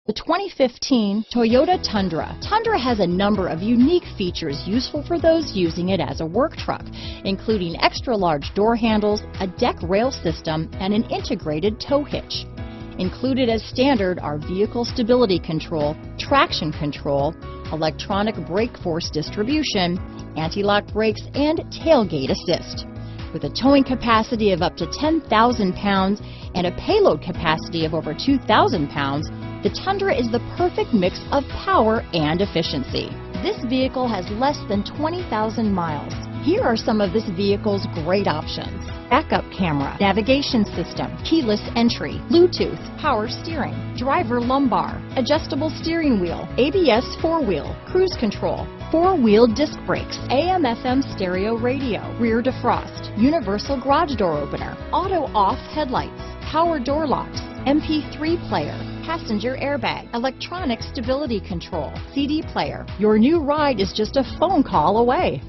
The 2015 Toyota Tundra. Tundra has a number of unique features useful for those using it as a work truck, including extra-large door handles, a deck rail system, and an integrated tow hitch. Included as standard are vehicle stability control, traction control, electronic brake force distribution, anti-lock brakes, and tailgate assist. With a towing capacity of up to 10,000 pounds and a payload capacity of over 2,000 pounds, the Tundra is the perfect mix of power and efficiency. This vehicle has less than 20,000 miles. Here are some of this vehicle's great options: backup camera, navigation system, keyless entry, Bluetooth, power steering, driver lumbar, adjustable steering wheel, ABS 4-wheel, cruise control, 4-wheel disc brakes, AM/FM stereo radio, rear defrost, universal garage door opener, auto-off headlights, power door locks, MP3 player, passenger airbag, electronic stability control, CD player. Your new ride is just a phone call away.